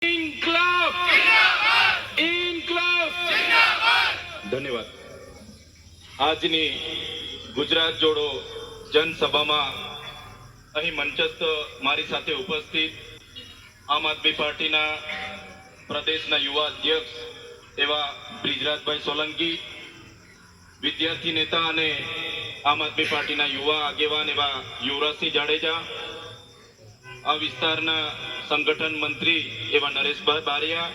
ઇન્કલાબ ઇન્કલાબ ધન્યવાદ। આજની ગુજરાત જોડો જનસભામાં અહીં મંચસ્થ મારી સાથે ઉપસ્થિત આમ આદમી પાર્ટીના પ્રદેશના યુવા અધ્યક્ષ એવા બ્રિજરાજભાઈ સોલંકી, વિદ્યાર્થી નેતા અને આમ આદમી પાર્ટીના યુવા આગેવાન એવા યુવરાજસિંહ જાડેજા, આ વિસ્તારના સંગઠન મંત્રી એવા નરેશભાઈ બારિયા,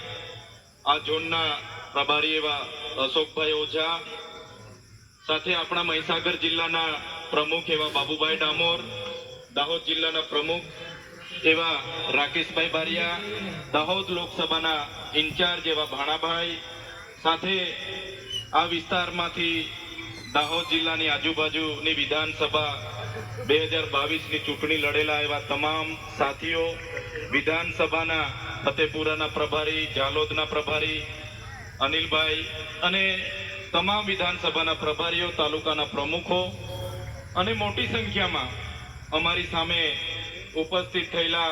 આ ઝોનના પ્રભારી એવા અશોકભાઈ ઓઝા, સાથે આપણા મહીસાગર જિલ્લાના પ્રમુખ એવા બાબુભાઈ ડામોર, દાહોદ જિલ્લાના પ્રમુખ એવા રાકેશભાઈ બારિયા, દાહોદ લોકસભાના ઇન્ચાર્જ એવા ભાણાભાઈ, સાથે આ વિસ્તારમાંથી દાહોદ જિલ્લાની આજુબાજુની વિધાનસભા 2022ની ચૂંટણી લડેલા એવા તમામ સાથીઓ, વિધાનસભાના ફતેપુરાના પ્રભારી, જાલોદના પ્રભારી અનિલભાઈ અને તમામ વિધાનસભાના પ્રભારીઓ, તાલુકાના પ્રમુખો અને મોટી સંખ્યામાં અમારી સામે ઉપસ્થિત થયેલા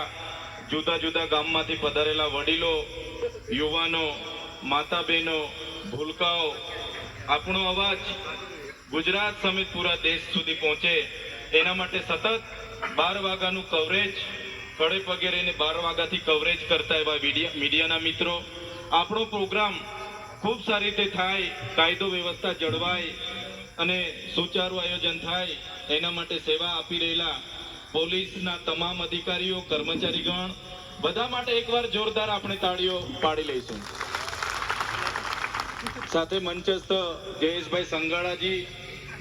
જુદા જુદા ગામમાંથી પધારેલા વડીલો, યુવાનો, માતા બહેનો, ભૂલકાઓ, આપણો અવાજ ગુજરાત સમેત પૂરા દેશ સુધી પહોંચે એના માટે સતત 12 વાગ્યાનું કવરેજ, ખડે પગે રહીને 12 વાગ્યાથી કવરેજ કરતા એવા મીડિયાના મિત્રો, આપણો પ્રોગ્રામ ખૂબ સારી રીતે થાય, કાયદો વ્યવસ્થા જળવાય અને સુચારું આયોજન થાય એના માટે સેવા આપી રહેલા પોલીસના તમામ અધિકારીઓ, કર્મચારીગણ બધા માટે એકવાર જોરદાર આપણે તાળીઓ પાડી લઈશું। સાથે મંચસ્થ જયેશભાઈ સંગાળાજી,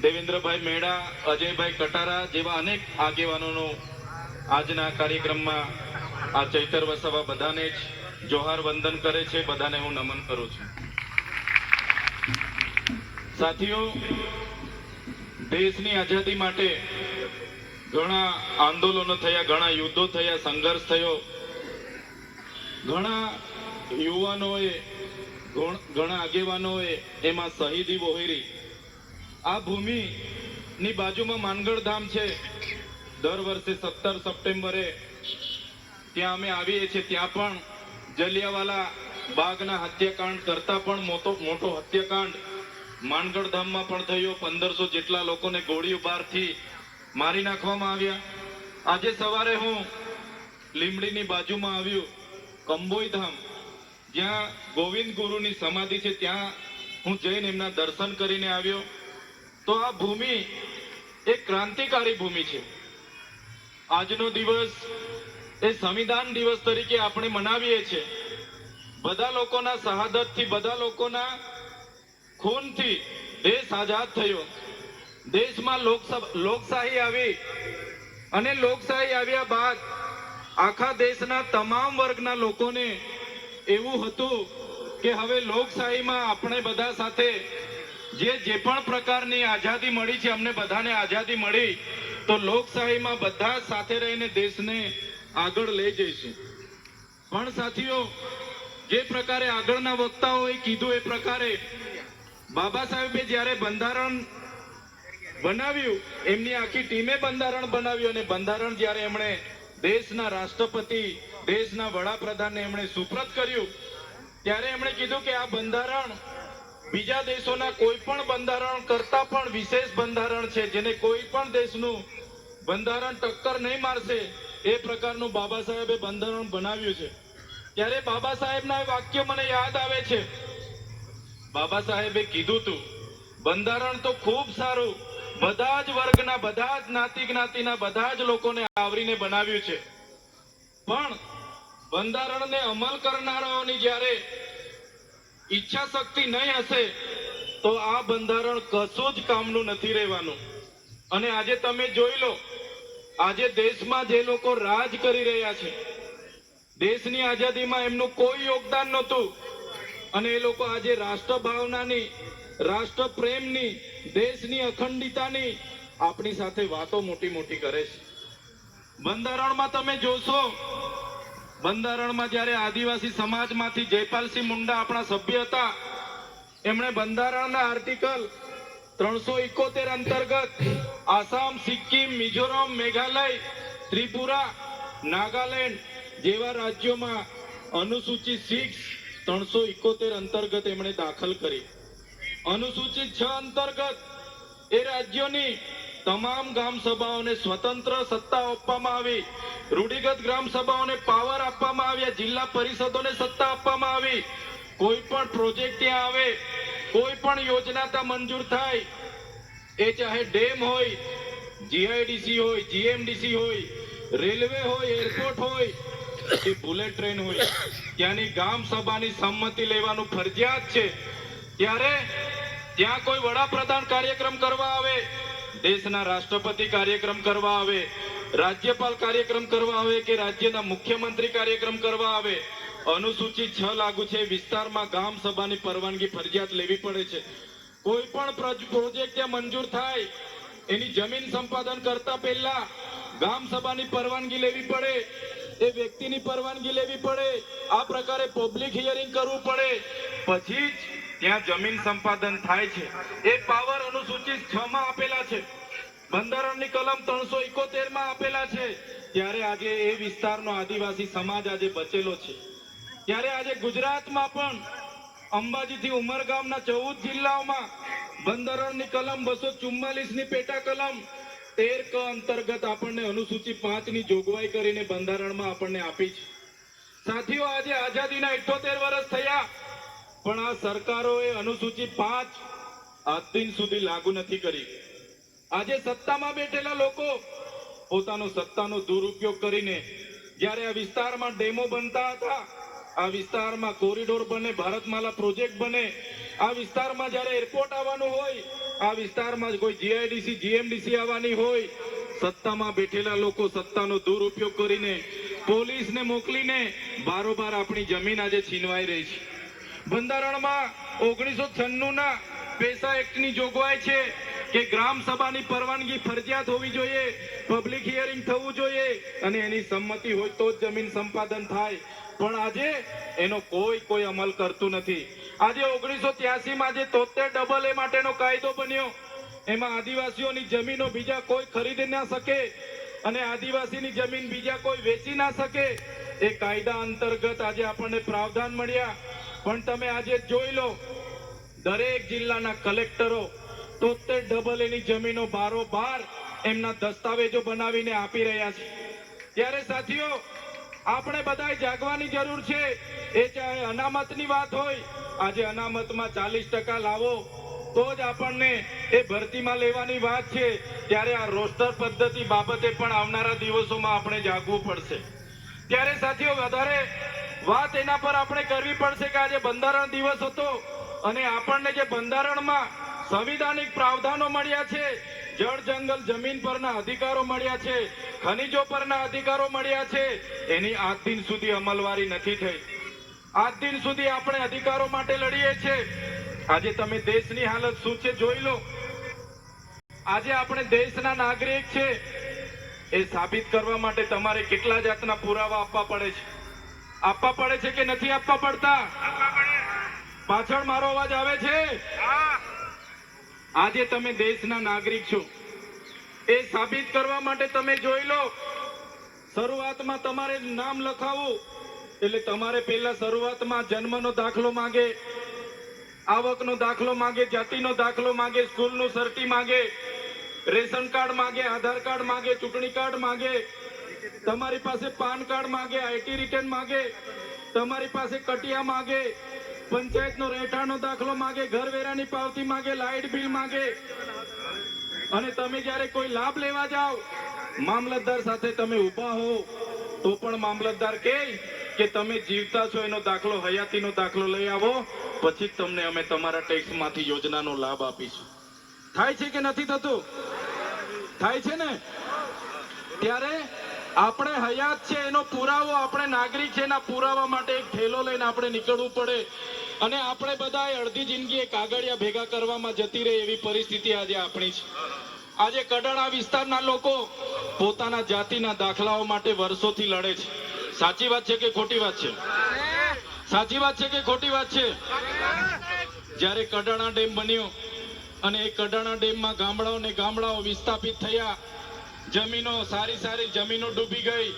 દેવેન્દ્રભાઈ મેડા, અજયભાઈ કટારા જેવા અનેક આગેવાનોનો આજના કાર્યક્રમમાં આ ચૈતર વસાવા બધાને જ જોહાર વંદન કરે છે, બધાને હું નમન કરું છું। સાથીઓ, દેશની આઝાદી માટે ઘણા આંદોલનો થયા, ઘણા યુદ્ધો થયા, સંઘર્ષ થયો, ઘણા યુવાનોએ, ઘણા આગેવાનોએ એમાં શહીદી વહોરી। આ ભૂમિની બાજુમાં માનગઢ ધામ છે। દર વર્ષે 17 સપ્ટેમ્બરે ત્યાં અમે આવીએ છીએ। ત્યાં પણ જલિયાવાલા બાગના હત્યાકાંડ કરતા પણ મોટો હત્યાકાંડ માનગઢ ધામમાં પણ થયો। 1500 જેટલા લોકોને ગોળીઓ બારથી મારી નાખવામાં આવ્યા। આજે સવારે હું લીમડીની બાજુમાં આવ્યું કંબોઈ ધામ, જ્યાં ગોવિંદ ગુરુની સમાધિ છે, ત્યાં હું જઈને એમના દર્શન કરીને આવ્યો। તો આ ભૂમિ એક ક્રાંતિકારી ભૂમિ છે। આજનો દિવસ એ સંવિધાન દિવસ તરીકે આપણે મનાવીએ છીએ। બધા લોકોના શહાદતથી, બધા લોકોના ખૂનથી દેશ આઝાદ થયો। દેશમાં લોકશાહી આવી અને લોકશાહી આવ્યા બાદ આખા દેશના તમામ વર્ગના લોકોને એવું હતું કે હવે લોકશાહીમાં આપણે બધા સાથે જે પણ પ્રકારની આઝાદી મળી છે, અમને બધાને આઝાદી મળી, તો લોકશાહીમાં બધા સાથે રહીને દેશને આગળ લઈ જઈશું। પણ સાથીઓ, જે પ્રકારે આગળના વક્તાઓએ કીધું એ પ્રકારે બાબા સાહેબે જ્યારે બંધારણ બનાવ્યું, એમની આખી ટીમે બંધારણ બનાવ્યું અને બંધારણ જ્યારે એમણે દેશના રાષ્ટ્રપતિ, દેશના વડાપ્રધાનને એમણે સુપ્રત કર્યું, ત્યારે એમણે કીધું કે આ બંધારણ બીજા દેશોના કોઈ પણ બંધારણ કરતા પણ વિશેષ બંધારણ છે, જેને કોઈ પણ દેશનું બંધારણ ટક્કર નહીં મારશે, એ પ્રકારનું બાબા સાહેબે બંધારણ બનાવ્યું છે। ત્યારે બાબા સાહેબના વાક્ય મને યાદ આવે છે। બાબા સાહેબે કીધું હતું, બંધારણ તો ખૂબ સારું, બધા જ વર્ગના, બધા જ જ્ઞાતિના બધા જ લોકોને આવરીને બનાવ્યું છે, પણ બંધારણને અમલ કરનારાઓની જ્યારે ઈચ્છા શક્તિ નહીં હશે તો આ બંધારણ કશું જ કામનું નથી રહેવાનું। અને આજે તમે જોઈ લો, આજે દેશમાં જે લોકો રાજ કરી રહ્યા છે, દેશની આઝાદીમાં એમનું કોઈ યોગદાન નહોતું, અને એ લોકો આજે રાષ્ટ્ર ભાવનાની, રાષ્ટ્ર પ્રેમની, દેશની અખંડિતતાની આપણી સાથે વાતો મોટી મોટી કરે છે। બંધારણમાં તમે જોશો, બંધારણમાં જ્યારે આદિવાસી સમાજમાંથી જયપાલસિંહ મુંડા આપણા સભ્ય હતા, એમણે બંધારણના આર્ટિકલ 371 અંતર્ગત આસામ, સિક્કિમ, મિઝોરમ, મેઘાલય, ત્રિપુરા, નાગાલેન્ડ જેવા રાજ્યોમાં અનુસૂચિત 371 અંતર્ગત એમણે દાખલ કરી. અનુસૂચિત 6 અંતર્ગત એ રાજ્યોની તમામ ગ્રામ સભાઓને સ્વતંત્ર સત્તા આપવામાં આવી. રૂઢિગત ગ્રામ સભાઓને પાવર આપવામાં આવ્યા. જિલ્લા પરિષદોને સત્તા આપવામાં આવી. કોઈ પણ પ્રોજેક્ટ ત્યાં આવે, કોઈ પણ યોજના ત્યાં મંજૂર થાય, એ ચાહે ડેમ હોય, જીઆઈડીસી હોય, જીએમડીસી હોય, રેલવે હોય, એરપોર્ટ હોય કે બુલેટ ટ્રેન હોય, ત્યાંની ગ્રામ સભાની સંમતિ લેવાનું ફરજિયાત છે. ત્યારે ત્યાં કોઈ વડાપ્રધાન કાર્યક્રમ કરવા આવે, દેશના રાષ્ટ્રપતિ કાર્યક્રમ કરવા આવે, રાજ્યપાલ કાર્યક્રમ કરવા આવે કે રાજ્યના મુખ્યમંત્રી કાર્યક્રમ કરવા આવે, અનુસૂચિત 6 લાગુ છે. વિસ્તારમાં ગ્રામ સભાની પરવાનગી ફરજિયાત લેવી પડે છે. કોઈ પણ પ્રોજેક્ટ ત્યાં મંજૂર થાય, એની જમીન સંપાદન કરતા પહેલા ગ્રામ સભાની પરવાનગી લેવી પડે, એ વ્યક્તિની પરવાનગી લેવી પડે. આ પ્રકારે પબ્લિક હિયરિંગ કરવું પડે, પછી જ ત્યાં જમીન સંપાદન થાય છે. એ પાવર અનુસૂચિત 6 માં આપેલા છે, બંધારણની કલમ 371 માં આપેલા છે. ત્યારે આજે એ વિસ્તારનો આદિવાસી સમાજ આજે બચેલો છે. ત્યારે આજે ગુજરાતમાં પણ અંબાજીથી ઉમરગામના 14 જિલ્લાઓમાં બંધારણની કલમ 244 ની પેટા કલમ 13 ક અંતર્ગત આપણને અનુસૂચિ 5 ની જોગવાઈ કરીને બંધારણમાં આપણને આપી છે. સાથીઓ, આજે આઝાદીના 78 વર્ષ થયા, પણ આ સરકારોએ અનુસૂચિ 5 આજ દિન સુધી લાગુ નથી કરી. આજે સત્તામાં બેઠેલા લોકો પોતાનો સત્તાનો દુરુપયોગ કરીને જ્યારે આ વિસ્તારમાં ડેમો બનતા હતા, આ વિસ્તારમાં કોરિડોર બને, ભારતમાલા પ્રોજેક્ટ બને, આ વિસ્તારમાં જ્યારે એરપોર્ટ આવવાનું હોય, આ વિસ્તારમાં કોઈ જીઆઈડીસી જીએમડીસી આવવાની હોય, સત્તામાં બેઠેલા લોકો સત્તાનો દુરુપયોગ કરીને પોલીસને મોકલીને બારોબાર આપણી જમીન આજે છીનવાઈ રહી છે. બંધારણમાં 1996 ના પેસા એક્ટની જોગવાઈ છે કે ગ્રામ સભાની પરવાનગી ફરજિયાત હોવી જોઈએ, પબ્લિક હિયરિંગ થવું જોઈએ અને એની સંમતિ હોય તો જ જમીન સંપાદન થાય. પણ આજે એનો કોઈ અમલ કરતું નથી. આજે 1983 માં જે 73 AA માટેનો કાયદો બન્યો, એમાં આદિવાસીઓની જમીનો બીજા કોઈ ખરીદી ના શકે અને આદિવાસીની જમીન બીજા કોઈ વેચી ના શકે, એ કાયદા અંતર્ગત આજે આપણને પ્રાવધાન મળ્યા. પણ તમે આજે જોઈ લો, દરેક જિલ્લાના કલેક્ટરો 73 AA ની જમીનો બારોબાર એમના દસ્તાવેજો બનાવીને આપી રહ્યા છે. ત્યારે સાથીઓ, આપણે બધાએ જાગવાની જરૂર છે. એ ચાહે અનામતની વાત હોય, આજે અનામતમાં 40% લાવો તો જ આપણને એ ભરતીમાં લેવાની વાત છે. ત્યારે આ રોસ્ટર પદ્ધતિ બાબતે પણ આવનારા દિવસોમાં આપણે જાગવું પડશે. ત્યારે સાથીઓ, વધારે વાત એના પર આપણે કરવી પડશે કે આજે બંધારણ દિવસ હતો અને આપણને જે બંધારણમાં સંવિધાનિક પ્રાવધાનો મળ્યા છે, જળ જંગલ જમીન પરના અધિકારો મળ્યા છે, ખનીજો પરના અધિકારો મળ્યા છે, એની આજ દિન સુધી અમલવારી નથી થઈ. આજ દિન સુધી આપણે અધિકારો માટે લડીએ છીએ. આજે તમે દેશની હાલત શું છે જોઈ લો. આજે આપણે દેશના નાગરિક છે એ સાબિત કરવા માટે તમારે કેટલા જાતના પુરાવા આપવા પડે છે? આપવા પડે છે કે નથી આપવા પડતા? પાછળ મારો અવાજ આવે છે? આજે તમે દેશના નાગરિક છો એ સાબિત કરવા માટે તમે જોઈ લો, શરૂઆતમાં તમારે નામ લખાવવું એટલે તમારે પહેલા શરૂઆતમાં જન્મનો દાખલો માંગે, આવકનો દાખલો માંગે, જાતિનો દાખલો માંગે, સ્કૂલનું સર્ટી માંગે, રેશન કાર્ડ માંગે, આધાર કાર્ડ માંગે, ચૂંટણી કાર્ડ માંગે, તમારી પાસે પાન કાર્ડ માંગે, આઈટી રિટર્ન માંગે, તમારી પાસે કટિયા માંગે, પંચાયતનો રહેઠાણનો દાખલો માંગે, ઘરવેરાની પાવતી માંગે, લાઇટ બિલ માંગે. અને તમે જ્યારે કોઈ લાભ લેવા જાઓ, મામલતદાર સાથે તમે ઊભા હો તો પણ મામલતદાર કહે કે તમે જીવતા છો એનો દાખલો, હયાતીનો દાખલો લઈ આવો, પછી જ તમને અમે તમારા ટેક્સમાંથી યોજનાનો લાભ આપીશું. થાય છે કે નથી થતું? થાય છે ને? ત્યારે આપણે હયાત છે એનો પુરાવો, આપણે નાગરિક છે એના પુરાવા માટે એક થેલો લઈને આપણે નીકળવું પડે. અને આપણે બધા અડધી જિંદગી કાગળિયા ભેગા કરવામાં જતી રહે એવી પરિસ્થિતિ આજે આપણી છે. આજે કડાણા વિસ્તારના લોકો પોતાના જાતિના દાખલાઓ માટે વર્ષોથી લડે છે. સાચી વાત છે કે ખોટી વાત છે? સાચી વાત છે કે ખોટી વાત છે? જ્યારે કડાણા ડેમ બન્યો અને એ કડાણા ડેમમાં ગામડાઓ વિસ્થાપિત થયા, જમીનો સારી જમીનો ડૂબી ગઈ,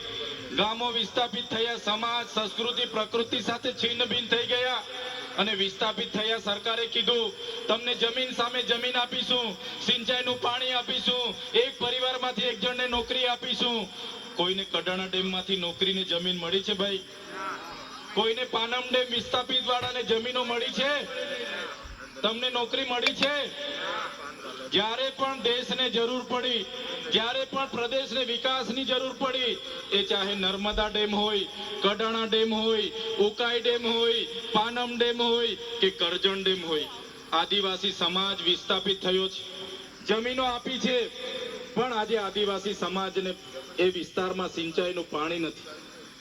ગામો વિસ્થાપિત થયા, સમાજ સંસ્કૃતિ પ્રકૃતિ સાથે છિન્ન ભિન્ન થઈ ગયા અને વિસ્થાપિત થયા. સરકારે કીધું તમને જમીન સામે જમીન આપીશું, સિંચાઈનું પાણી આપીશું, એક પરિવારમાંથી એક જણને નોકરી આપીશું. કોઈને કડાણા ડેમમાંથી નોકરીને જમીન મળી છે ભાઈ? કોઈને પાનમ ડેમ વિસ્થાપિત વાળાને જમીનો મળી છે? તમને નોકરી મળી છે? જ્યારે પણ દેશને જરૂર પડી, જ્યારે પણ પ્રદેશને વિકાસની જરૂર પડી, એ ચાહે નર્મદા ડેમ હોય, કડાણા ડેમ હોય, ઉકાઈ ડેમ હોય, પાનમ ડેમ હોય કે કરજણ ડેમ હોય, આદિવાસી સમાજ વિસ્થાપિત થયો છે, જમીનો આપી છે. પણ આજે આદિવાસી સમાજને એ વિસ્તારમાં સિંચાઈનું પાણી નથી.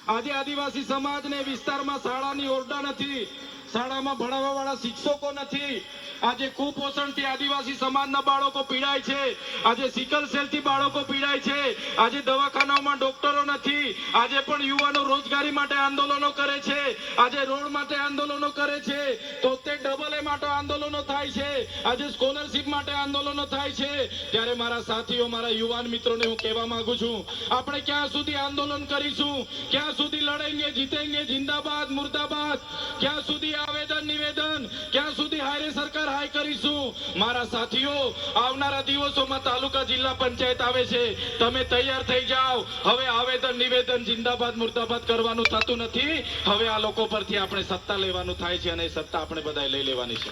આજે આદિવાસી સમાજને વિસ્તારમાં શાળાની ઓરડા નથી, શાળામાં ભણાવવા વાળા શિક્ષકો નથી. આજે કુપોષણથી આદિવાસી સમાજના બાળકો પીડાય છે. આજે સિકલ સેલથી બાળકો પીડાય છે. આજે દવાખાનાઓમાં ડોક્ટરો નથી. આજે પણ યુવાનો રોજગારી માટે આંદોલનો કરે છે. આજે રોડ માટે આંદોલનો કરે છે. 73AA માટે આંદોલનો થાય છે. આજે સ્કોલરશિપ માટે આંદોલનો થાય છે. ત્યારે મારા સાથીઓ, મારા યુવાન મિત્રોને હું કહેવા માંગુ છું, આપણે ક્યાં સુધી આંદોલન કરીશું? ક્યાં સુધી લડેંગે જીતેંગે જિંદાબાદ મુર્દાબાદ? ક્યાં સુધી આવેદન નિવેદન? ક્યાં સુધી હારે સરકાર હાય કરીશું? મારા સાથીઓ, આવનારા દિવસોમાં તાલુકા જિલ્લા પંચાયત આવે છે. તમે તૈયાર થઈ જાઓ. હવે આવેદન નિવેદન જિંદાબાદ મુર્દાબાદ કરવાનું થતું નથી. હવે આ લોકો પરથી આપણે સત્તા લેવાનું થાય છે અને એ સત્તા આપણે બધાએ લઈ લેવાની છે.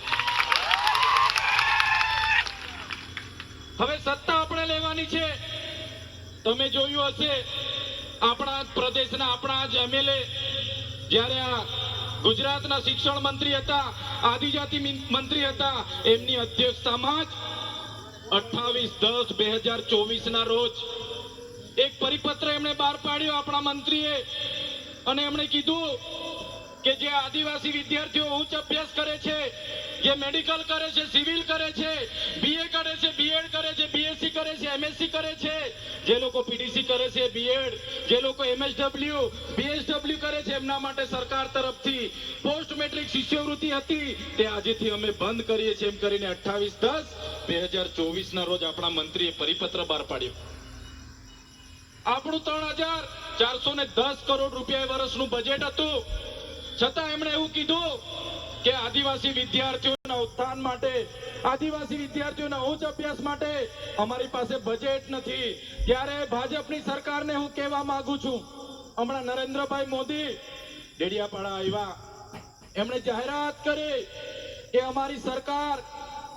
હવે સત્તા આપણે લેવાની છે. તમે જોયું હશે, આપણા પ્રદેશના આપણા જ એમએલએ જ્યારે આ ગુજરાતના શિક્ષણ મંત્રી હતા, આદિજાતિ મંત્રી હતા, એમની અધ્યક્ષતામાં જ 28/10/2024 ના રોજ એક પરિપત્ર એમણે બહાર પાડ્યો આપણા મંત્રીએ, અને એમણે કીધું કે જે આદિવાસી વિદ્યાર્થીઓ ઉચ્ચ અભ્યાસ કરે છે, જે મેડિકલ કરે છે, સિવિલ કરે છે, બીએ કરે છે, બીએડ કરે છે, બીએસસી કરે છે, એમએસસી કરે છે, જે લોકો પીડીસી કરે છે, બીએડ, જે લોકો એમએસડબલ્યુ, બીએસડબલ્યુ કરે છે, એમના માટે સરકાર તરફથી પોસ્ટ મેટ્રિક શિષ્યવૃત્તિ હતી, તે આજથી અમે બંધ કરીએ છીએ એમ કરીને 28/10/2024 ના રોજ આપણા મંત્રીએ પરિપત્ર બહાર પાડ્યો. આપણું 3,410 કરોડ રૂપિયા વર્ષનું બજેટ હતું, છતાં એમણે એવું કીધું કે આદિવાસી વિદ્યાર્થીઓના ઉત્થાન માટે, આદિવાસી વિદ્યાર્થીઓના ઉચ્ચ અભ્યાસ માટે અમારી પાસે બજેટ નથી. ત્યારે ભાજપની સરકારને હું કહેવા માંગુ છું, હમણાં નરેન્દ્રભાઈ મોદી ડેડિયાપાડા આવ્યા, એમણે જાહેરાત કરી કે અમારી સરકાર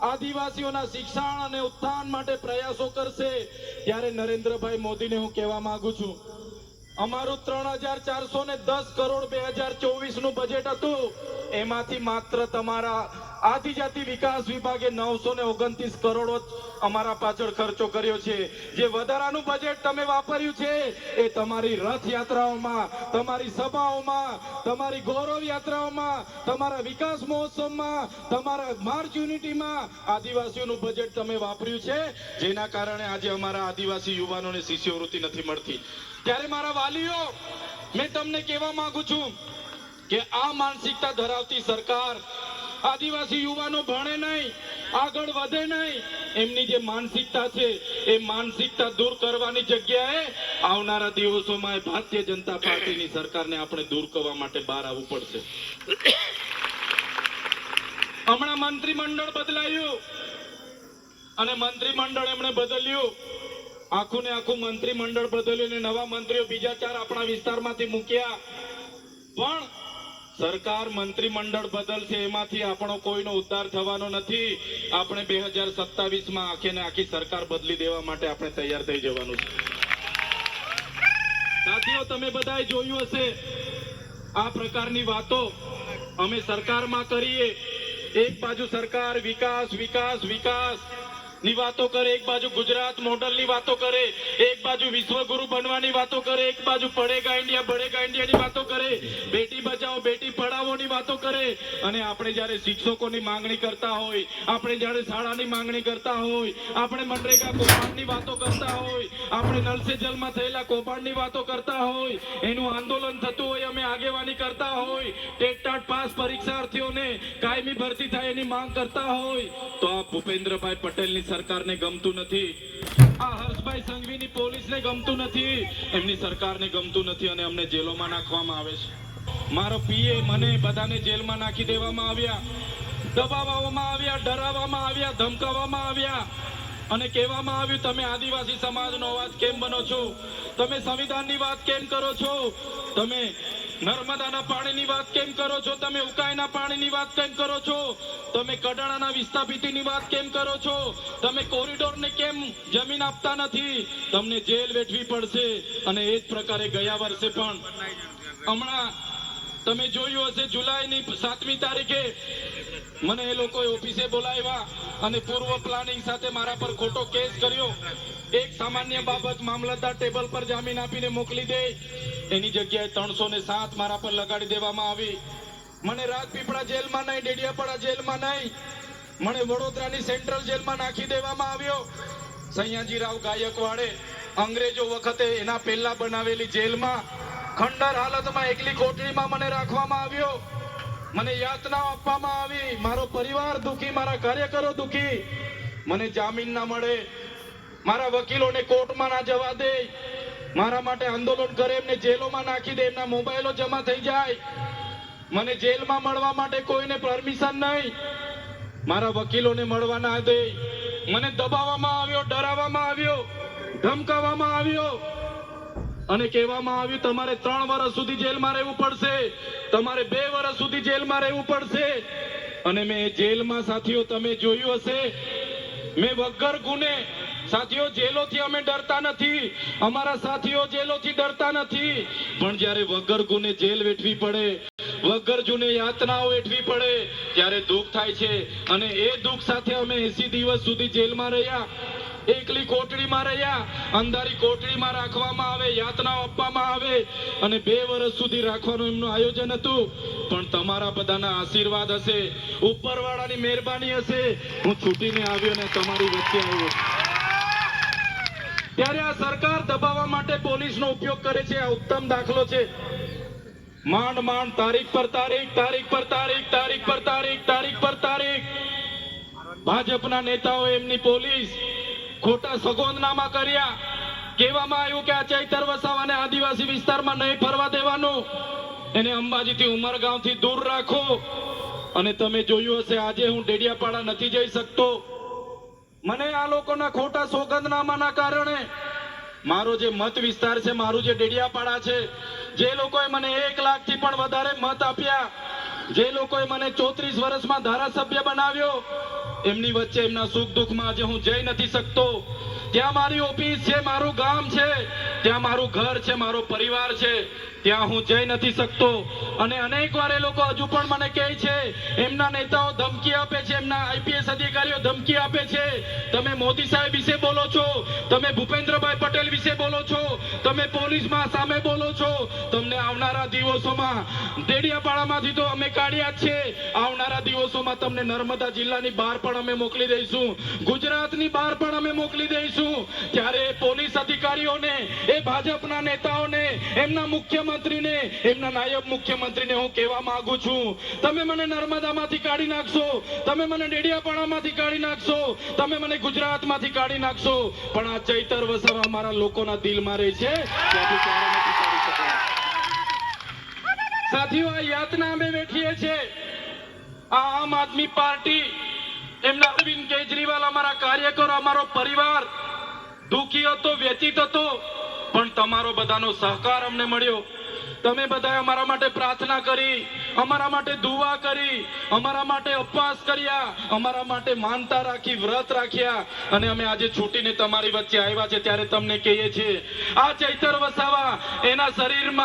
આદિવાસીઓના શિક્ષણ અને ઉત્થાન માટે પ્રયાસો કરશે. ત્યારે નરેન્દ્રભાઈ મોદીને હું કહેવા માંગુ છું, અમારું 3,410 કરોડ 2024 નું બજેટ હતું, એમાંથી માત્ર તમારા આદિજાતિ વિકાસ વિભાગે 929 કરોડ અમારા પાછળ ખર્ચો કર્યો છે. જે વધારાનું બજેટ તમે વાપર્યું છે એ તમારી રથયાત્રાઓમાં, તમારી સભાઓમાં, તમારી ગૌરવ યાત્રાઓમાં, તમારા વિકાસ મહોત્સવમાં, તમારા માર્ચ યુનિટીમાં આદિવાસીઓનું બજેટ તમે વાપર્યું છે, જેના કારણે આજે અમારા આદિવાસી યુવાનોને શિષ્યવૃત્તિ નથી મળતી. ત્યારે મારા વાલીઓ, મેં તમને કહેવા માંગુ છું કે આ માનસિકતા ધરાવતી સરકાર આદિવાસી યુવાનો ભણે નહીં, આગળ વધે નહીં, એમની જે માનસિકતા છે એ માનસિકતા દૂર કરવાની જગ્યાએ આવનારા દિવસોમાં ભારતીય જનતા પાર્ટીની સરકારને આપણે દૂર કરવા માટે બહાર આવવું પડશે. હમણાં મંત્રીમંડળ બદલાયું અને મંત્રીમંડળ એમણે બદલ્યું, આખું ને આખું મંત્રીમંડળ બદલ્યું ને નવા મંત્રીઓ બીજા 4 આપણા વિસ્તારમાંથી મૂક્યા. પણ સરકાર મંત્રીમંડળ બદલશે, એમાંથી આપણો કોઈનો ઉદ્ધાર થવાનો નથી. આપણે 2027માં આખે ને આખી સરકાર બદલી દેવા માટે આપણે તૈયાર થઈ જવાનું છે. સાથીઓ, તમે બધાએ જોયું હશે આ પ્રકારની વાતો અમે સરકારમાં કરીએ. એક બાજુ સરકાર વિકાસ વિકાસ વિકાસ ની વાતો કરે, એક બાજુ ગુજરાત મોડલની વાતો કરે, એક બાજુ વિશ્વગુરુ બનવાની વાતો કરે, એક બાજુ પડેગા ઇન્ડિયા બળેગા ઇન્ડિયાની વાતો કરે, બેટી બચાવો બેટી પઢાવોની વાતો કરે. અને આપણે જ્યારે શિક્ષકોની માંગણી કરતા હોય, આપણે જ્યારે શાળાની માંગણી કરતા હોય, આપણે મનરેગા કૌભાંડની વાતો કરતા હોય, આપણે નલ સે જલમાં થયેલા કૌભાંડની વાતો કરતા હોય, એનું આંદોલન થતું હોય, અમે આગેવાની કરતા હોય, ટેટ ટાટ પાસ પરીક્ષાર્થીઓને કાયમી ભરતી થાય એની માંગ કરતા હોય તો આ ભૂપેન્દ્રભાઈ પટેલની સરકારને ગમતું નથી, આ હર્ષભાઈ સંઘવીની પોલીસને ગમતું નથી, એમની સરકારને ગમતું નથી અને અમને જેલોમાં નાખવામાં આવે છે. મારો પીએ મને બધાને જેલમાં નાખી દેવામાં આવ્યા, દબાવવામાં આવ્યા, ડરાવવામાં આવ્યા, ધમકાવવામાં આવ્યા અને કહેવામાં આવ્યું તમે આદિવાસી સમાજનો અવાજ કેમ બનો છો, તમે સંવિધાનની વાત કેમ કરો છો, તમે નર્મદાના પાણીની વાત કેમ કરો છો, તમે ઉકાઈના પાણીની વાત કેમ કરો છો, તમે કડાણાના વિસ્થાપિતની વાત કેમ કરો છો, તમે કોરિડોરને કેમ જમીન આપતા નથી, તમને જેલ વેઠવી પડશે. અને એ જ પ્રકારે ગયા વર્ષે પણ હમણાં તમે જોયું હશે જુલાઈની 7મી તારીખે મને એ લોકોએ ઓફિસે બોલાવ્યા અને પૂર્વ પ્લાનિંગ સાથે મારા પર ખોટો કેસ કર્યો. એક સામાન્ય બાબત મામલતદાર ટેબલ પર જામીન આપીને મોકલી દે, એની જગ્યાએ 307 મારા પર લગાડી દેવામાં આવી. મને રાજપીપળા જેલમાં નહીં, ડેડિયાપાડા જેલમાં નહીં, મને વડોદરાની સેન્ટ્રલ જેલમાં નાખી દેવામાં આવ્યો. સયાજીરાવ ગાયકવાડે અંગ્રેજો વખતે એના પહેલા બનાવેલી જેલમાં ખંડર હાલતમાં એકલી કોટડીમાં મને રાખવામાં આવ્યો. મને યાતનાઓ આપવામાં આવી, મારો પરિવાર દુખી, મારા કાર્યકરો દુખી. મને જામીન ના મળે, મારા વકીલોને કોર્ટમાં ના જવા દે, મારા માટે આંદોલન કરે એમને જેલોમાં નાખી દે, એમના મોબાઈલો જમા થઈ જાય. મને જેલમાં મળવા માટે કોઈને પરમિશન નહીં, મારા વકીલોને મળવા ના દે. મને દબાવવામાં આવ્યો, ડરાવવામાં આવ્યો, ધમકાવવામાં આવ્યો અને કહેવામાં આવ્યું તમારે 3 વર્ષ સુધી જેલમાં રહેવું પડશે, તમારે 2 વર્ષ સુધી જેલમાં રહેવું પડશે. અને મેં જેલમાં સાથીઓ તમે જોયું હશે, મેં વગર ગુને સાથીઓ જેલોથી અમે ડરતા નથી, અમારા સાથીઓ જેલોથી ડરતા નથી, પણ જ્યારે વગર ગુને જેલ વેઠવી પડે, વગર જૂને યાતનાઓ વેઠવી પડે ત્યારે દુઃખ થાય છે. અને એ દુઃખ સાથે અમે 80 દિવસ સુધી જેલમાં રહ્યા, એકલી કોટડીમાં રહ્યા, અંધારી કોટડીમાં રાખવામાં આવે, યાતનાઓ આપવામાં આવે અને 2 વર્ષ સુધી રાખવાનું એમનું આયોજન હતું. પણ તમારા બધાના આશીર્વાદ હશે, ઉપરવાળાની મહેરબાની હશે, હું છૂટીને આવ્યો ને તમારી વચ્ચે આવ્યો. ત્યારે આ સરકાર દબાવવા માટે પોલીસનો ઉપયોગ કરે છે. આ ઉત્તમ દાખલો છે. માંડ માંડ તારીખ પર તારીખ, તારીખ પર તારીખ, તારીખ પર તારીખ, તારીખ પર તારીખ ભાજપના નેતાઓ એમની પોલીસ ખોટા સગોંદનામા કર્યા. કહેવામાં આવ્યું કે આ ચૈતર વસાવાને આદિવાસી વિસ્તારમાં નહીં ફરવા દેવાનું, એને અંબાજીથી ઉમરગાંવથી દૂર રાખો. અને તમે જોયું હશે આજે હું ડેડિયાપાડા નથી જઈ શકતો. મને આ લોકોના ખોટા સોગંદનામાના કારણે મારો જે મત વિસ્તાર છે, મારું જે ડેડિયાપાડા છે, જે લોકોએ મને 1 લાખથી પણ વધારે મત આપ્યા, જે લોકોએ મને 34 વર્ષમાં ધારાસભ્ય બનાવ્યો, એમની વચ્ચે એમના સુખ દુઃખમાં આજે હું જઈ નથી શકતો. ત્યાં મારી ઓફિસ છે, મારું ગામ છે, ત્યાં મારું ઘર છે, મારો પરિવાર છે, ત્યાં હું જઈ નથી શકતો. અને અનેક વાર એ લોકો હજુ પણ મને કહે છે, એમના નેતાઓ ધમકી આપે છે, એમના આઈપીએસ અધિકારીઓ ધમકી આપે છે, તમે મોદી સાહેબ વિશે બોલો છો, તમે ભૂપેન્દ્રભાઈ પટેલ વિશે બોલો છો, તમે પોલીસમાં સામે બોલો છો, તમને આવનારા દિવસોમાં ડેડિયાપાડામાંથી તો અમે કાઢ્યા જ છે, આવનારા દિવસોમાં તમને નર્મદા જિલ્લાની બહાર પણ અમે મોકલી દઈશું, ગુજરાતની બહાર પણ અમે મોકલી દઈશું. ત્યારે પોલીસ અધિકારીઓને, એ ભાજપના નેતાઓને, એમના મુખ્યમંત્રીને, એમના નાયબ મુખ્યમંત્રીને હું કહેવા માંગુ છું, તમે મને નર્મદામાંથી કાઢી નાખશો, તમે મને ડેડિયાપાડામાંથી કાઢી નાખશો, તમે મને ગુજરાતમાંથી કાઢી નાખશો, પણ આ ચૈતર વસાવા મારા લોકોના દિલમાં રહે છે. સાથીઓ, આ યાતના અમે વેઠીએ છીએ. આ આમ આદમી પાર્ટી, એમના અરવિંદ કેજરીવાલ, અમારા કાર્યકરો, અમારો પરિવાર દુઃખી હતો, વ્યથિત હતો, પણ તમારો બધાનો સહકાર અમને મળ્યો. તમે બધાએ અમારા માટે પ્રાર્થના કરી, અમારા માટે દુઆ કરી, અમારા માટે ઉપવાસ કર્યા, અમારા માટે માનતા રાખી, વ્રત રાખ્યા અને અમે આજે છૂટીને તમારી વચ્ચે આવ્યા છે. ત્યારે તમને કહીએ છીએ, આ ચૈતર વસાવા એના શરીરમાં